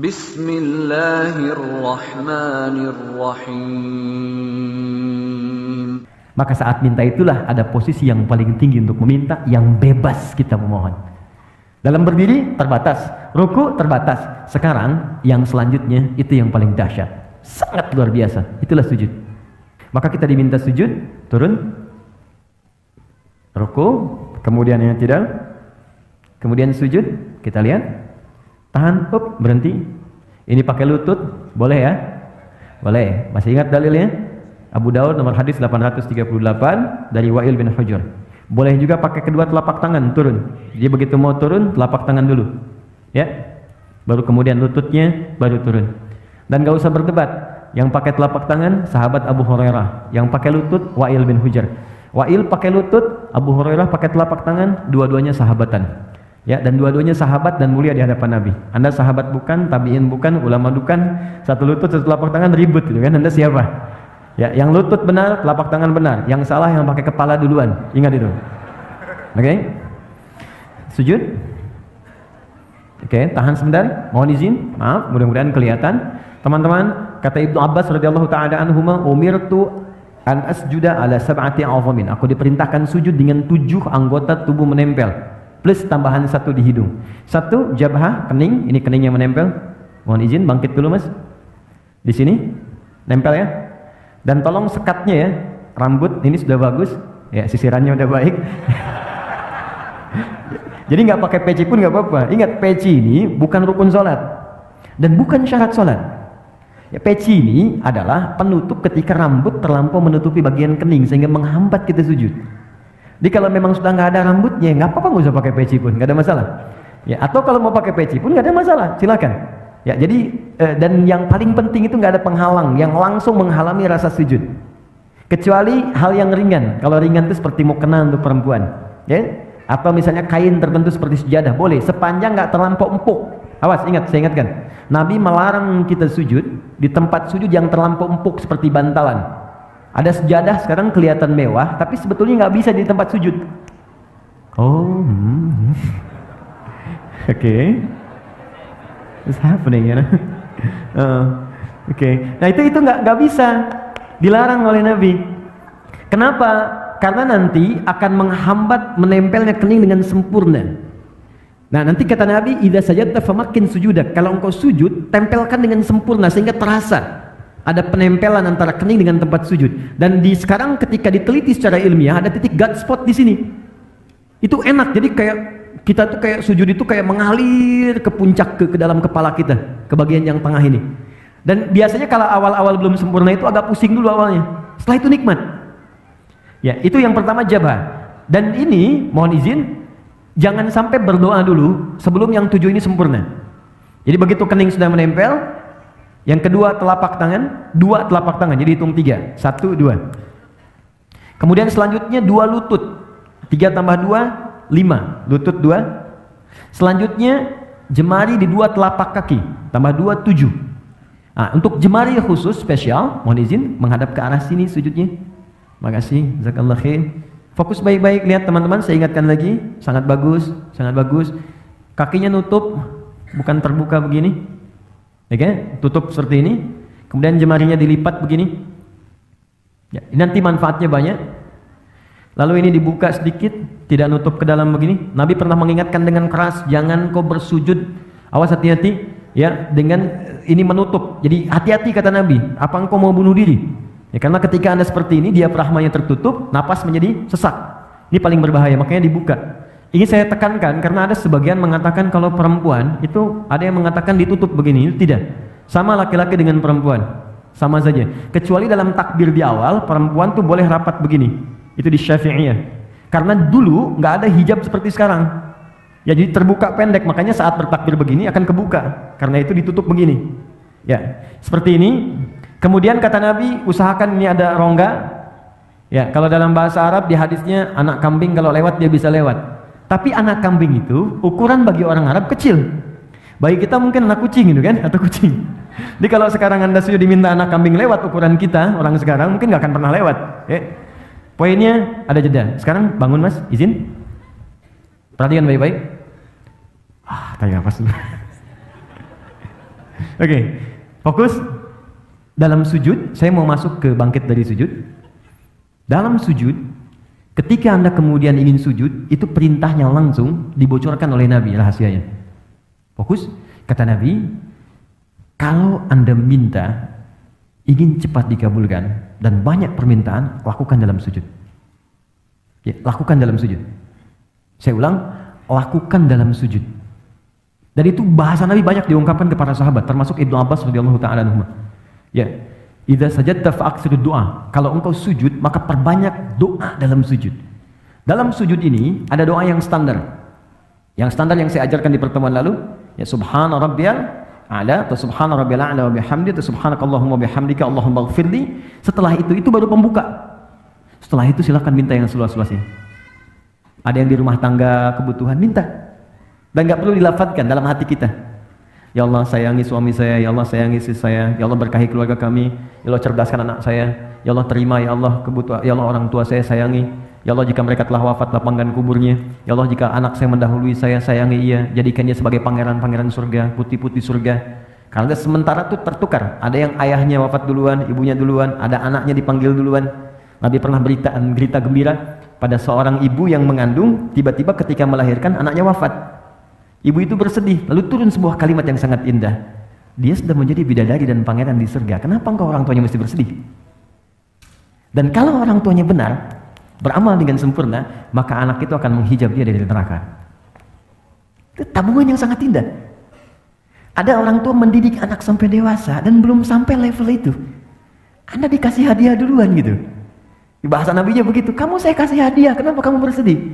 Bismillahirrahmanirrahim. Maka saat minta itulah ada posisi yang paling tinggi untuk meminta, yang bebas kita memohon. Dalam berdiri terbatas, ruku terbatas. Sekarang yang selanjutnya itu yang paling dahsyat, sangat luar biasa. Itulah sujud. Maka kita diminta sujud, turun, ruku, kemudian yang tidak, kemudian sujud. Kita lihat, tahan, up, berhenti. Ini pakai lutut, boleh ya? Boleh. Masih ingat dalilnya? Abu Daud nomor hadis 838 dari Wa'il bin Hujur. Boleh juga pakai kedua telapak tangan turun. Jadi begitu mau turun, telapak tangan dulu, ya. Baru kemudian lututnya, baru turun. Dan gak usah berdebat. Yang pakai telapak tangan sahabat Abu Hurairah, yang pakai lutut Wa'il bin Hujur. Wa'il pakai lutut, Abu Hurairah pakai telapak tangan, dua-duanya sahabatan. Ya, dan dua-duanya sahabat dan mulia di hadapan Nabi. Anda sahabat bukan, tabi'in bukan, ulama bukan, satu lutut satu telapak tangan ribut gitu kan. Anda siapa? Ya, yang lutut benar, telapak tangan benar. Yang salah yang pakai kepala duluan. Ingat itu. Oke? Sujud. Oke, tahan sebentar. Mohon izin. Maaf, mudah-mudahan kelihatan. Teman-teman, kata Ibnu Abbas radhiyallahu taala anhuma, umirtu an asjuda ala sab'ati azamin. Aku diperintahkan sujud dengan 7 anggota tubuh menempel. Plus tambahan 1 di hidung. 1 jabhah, kening, ini kening yang menempel. Mohon izin bangkit dulu Mas. Di sini nempel ya. Dan tolong sekatnya ya. Rambut ini sudah bagus, ya sisirannya udah baik. Jadi nggak pakai peci pun nggak apa-apa. Ingat, peci ini bukan rukun sholat dan bukan syarat sholat. Ya, peci ini adalah penutup ketika rambut terlampau menutupi bagian kening sehingga menghambat kita sujud. Jadi kalau memang sudah nggak ada rambutnya, nggak apa-apa, nggak usah pakai peci pun, nggak ada masalah. Ya, atau kalau mau pakai peci pun nggak ada masalah, silakan. Ya, jadi dan yang paling penting itu nggak ada penghalang yang langsung menghalangi rasa sujud. Kecuali hal yang ringan. Kalau ringan itu seperti mukena untuk perempuan, ya. Atau misalnya kain tertentu seperti sejadah, boleh, sepanjang nggak terlampau empuk. Awas, ingat, saya ingatkan, Nabi melarang kita sujud di tempat sujud yang terlampau empuk seperti bantalan. Ada sejadah sekarang kelihatan mewah, tapi sebetulnya nggak bisa di tempat sujud. Oh, okay. What's happening, you know? Okay. Nah itu nggak bisa, dilarang oleh Nabi. Kenapa? Karena nanti akan menghambat menempelnya kening dengan sempurna. Nah nanti kata Nabi, idza sajadta famakin sujudak. Kalau engkau sujud, tempelkan dengan sempurna sehingga terasa ada penempelan antara kening dengan tempat sujud. Dan sekarang ketika diteliti secara ilmiah ada titik gut spot di sini. Itu enak. Jadi kayak kita tuh kayak sujud itu kayak mengalir ke puncak ke dalam kepala kita, ke bagian yang tengah ini. Dan biasanya kalau awal-awal belum sempurna itu agak pusing dulu awalnya. Setelah itu nikmat. Ya, itu yang pertama jabah. Dan ini mohon izin, jangan sampai berdoa dulu sebelum yang 7 ini sempurna. Jadi begitu kening sudah menempel, yang kedua telapak tangan, 2 telapak tangan, jadi hitung 3, 1, 2. Kemudian selanjutnya 2 lutut, 3 tambah 2, 5, lutut 2. Selanjutnya jemari di 2 telapak kaki, tambah 2, 7. Nah, untuk jemari khusus spesial, mohon izin menghadap ke arah sini sujudnya. Makasih, jazakallah khair. Fokus baik-baik, lihat teman-teman, saya ingatkan lagi, sangat bagus, sangat bagus. Kakinya nutup, bukan terbuka begini. Oke, tutup seperti ini. Kemudian jemarinya dilipat begini. Ya, nanti manfaatnya banyak. Lalu ini dibuka sedikit, tidak nutup ke dalam begini. Nabi pernah mengingatkan dengan keras, jangan kau bersujud. Awas, hati-hati ya dengan ini menutup. Jadi hati-hati kata Nabi. Apa engkau mau bunuh diri? Ya, karena ketika Anda seperti ini, diafragmanya tertutup, napas menjadi sesak. Ini paling berbahaya, makanya dibuka. Ini saya tekankan karena ada sebagian mengatakan kalau perempuan itu ada yang mengatakan ditutup begini, itu tidak. Sama laki-laki dengan perempuan, sama saja. Kecuali dalam takbir di awal, perempuan tuh boleh rapat begini. Itu di Syafi'iyah. Karena dulu nggak ada hijab seperti sekarang. Ya jadi terbuka pendek, makanya saat bertakbir begini akan kebuka. Karena itu ditutup begini. Ya, seperti ini. Kemudian kata Nabi, usahakan ini ada rongga. Ya, kalau dalam bahasa Arab di hadisnya anak kambing kalau lewat dia bisa lewat. Tapi anak kambing itu ukuran bagi orang Arab kecil. Bagi kita mungkin anak kucing gitu kan, atau kucing. Jadi kalau sekarang Anda sudah diminta anak kambing lewat ukuran kita, orang sekarang mungkin nggak akan pernah lewat. Poinnya ada jeda. Sekarang bangun Mas, izin. Perhatikan baik-baik. Tarik nafas dulu. Oke, fokus dalam sujud. Saya mau masuk ke bangkit dari sujud. Dalam sujud, ketika Anda kemudian ingin sujud, itu perintahnya langsung dibocorkan oleh Nabi rahasianya. Fokus, kata Nabi, kalau Anda minta ingin cepat dikabulkan dan banyak permintaan, lakukan dalam sujud. Ya, lakukan dalam sujud. Saya ulang, lakukan dalam sujud. Dan itu bahasa Nabi banyak diungkapkan kepada sahabat, termasuk Ibnu Abbas radhiyallahu taala anhu. Ya, idza sajadta fa'aksir doa. Kalau engkau sujud, maka perbanyak doa dalam sujud. Dalam sujud ini ada doa yang standar. Yang standar yang saya ajarkan di pertemuan lalu, ya subhana rabbiyal a'la atau subhana rabbiyal a'la wa bihamdi atau subhanakallahumma bihamdika Allahumma ighfirli. Setelah itu baru pembuka. Setelah itu silakan minta yang seluas-luasnya. Ada yang di rumah tangga kebutuhan, minta. Dan nggak perlu dilafadzkan dalam hati kita. Ya Allah sayangi suami saya, ya Allah sayangi istri saya, ya Allah berkahi keluarga kami, ya Allah cerdaskan anak saya, ya Allah terima ya Allah kebutuhan, ya Allah orang tua saya sayangi, ya Allah jika mereka telah wafat lapangkan kuburnya, ya Allah jika anak saya mendahului saya sayangi ia, jadikan dia sebagai pangeran-pangeran surga, putih-putih surga. Karena sementara itu tertukar, ada yang ayahnya wafat duluan, ibunya duluan, ada anaknya dipanggil duluan. Nabi pernah berita gembira pada seorang ibu yang mengandung, tiba-tiba ketika melahirkan anaknya wafat. Ibu itu bersedih, lalu turun sebuah kalimat yang sangat indah. Dia sudah menjadi bidadari dan pangeran di surga. Kenapa engkau orang tuanya mesti bersedih? Dan kalau orang tuanya benar, beramal dengan sempurna, maka anak itu akan menghijab dia dari neraka. Itu tabungan yang sangat indah. Ada orang tua mendidik anak sampai dewasa dan belum sampai level itu. Anda dikasih hadiah duluan gitu. Di bahasa Nabinya begitu, kamu saya kasih hadiah, kenapa kamu bersedih?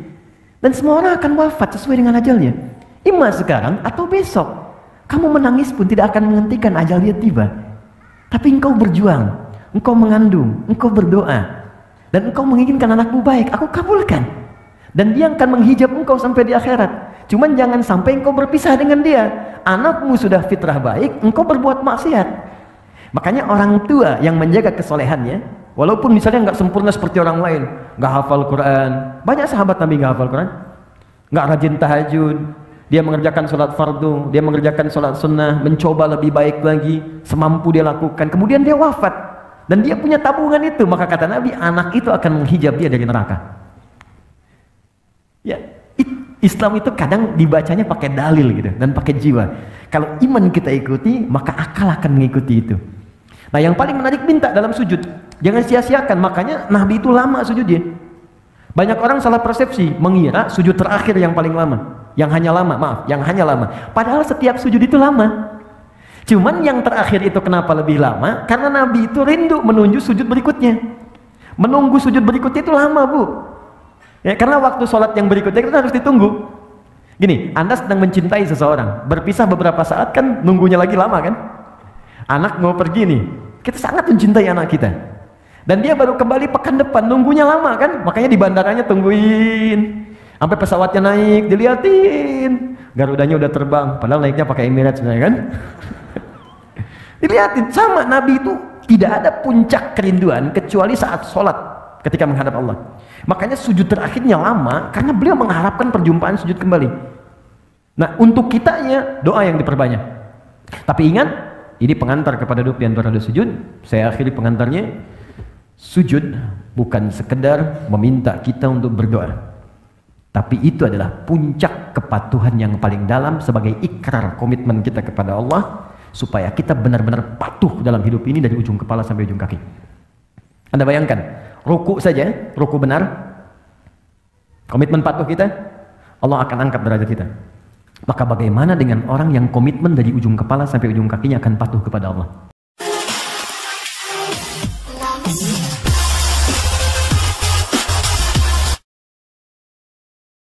Dan semua orang akan wafat sesuai dengan ajalnya. Ima sekarang atau besok. Kamu menangis pun tidak akan menghentikan ajal dia tiba. Tapi engkau berjuang, engkau mengandung, engkau berdoa, dan engkau menginginkan anakmu baik, aku kabulkan. Dan dia akan menghijab engkau sampai di akhirat. Cuman jangan sampai engkau berpisah dengan dia. Anakmu sudah fitrah baik, engkau berbuat maksiat. Makanya orang tua yang menjaga kesolehannya, walaupun misalnya nggak sempurna seperti orang lain, nggak hafal Quran, banyak sahabat Nabi nggak hafal Quran, nggak rajin tahajud, dia mengerjakan sholat fardu, dia mengerjakan sholat sunnah, mencoba lebih baik lagi, semampu dia lakukan, kemudian dia wafat, dan dia punya tabungan itu, maka kata Nabi, anak itu akan menghijab dia dari neraka. Ya, Islam itu kadang dibacanya pakai dalil gitu, dan pakai jiwa. Kalau iman kita ikuti, maka akal akan mengikuti itu. Nah, yang paling menarik minta dalam sujud, jangan sia-siakan. Makanya Nabi itu lama sujudnya. Banyak orang salah persepsi, mengira sujud terakhir yang paling lama. Yang hanya lama. Padahal setiap sujud itu lama. Cuman yang terakhir itu kenapa lebih lama? Karena Nabi itu rindu menuju sujud berikutnya. Menunggu sujud berikutnya itu lama, Bu. Ya, karena waktu sholat yang berikutnya itu harus ditunggu. Gini, Anda sedang mencintai seseorang, berpisah beberapa saat kan nunggunya lagi lama kan? Anak mau pergi nih, kita sangat mencintai anak kita. Dan dia baru kembali pekan depan, nunggunya lama kan? Makanya di bandaranya tungguin. Sampai pesawatnya naik, diliatin. Garudanya udah terbang, padahal naiknya pakai Emirates sebenarnya kan? Diliatin, sama Nabi itu tidak ada puncak kerinduan kecuali saat sholat ketika menghadap Allah. Makanya sujud terakhirnya lama karena beliau mengharapkan perjumpaan sujud kembali. Nah, untuk kitanya doa yang diperbanyak. Tapi ingat, ini pengantar kepada duduk di antara dua sujud. Saya akhiri pengantarnya. Sujud bukan sekedar meminta kita untuk berdoa. Tapi itu adalah puncak kepatuhan yang paling dalam sebagai ikrar komitmen kita kepada Allah supaya kita benar-benar patuh dalam hidup ini dari ujung kepala sampai ujung kaki. Anda bayangkan, ruku saja, ruku benar, komitmen patuh kita, Allah akan angkat derajat kita. Maka bagaimana dengan orang yang komitmen dari ujung kepala sampai ujung kakinya akan patuh kepada Allah?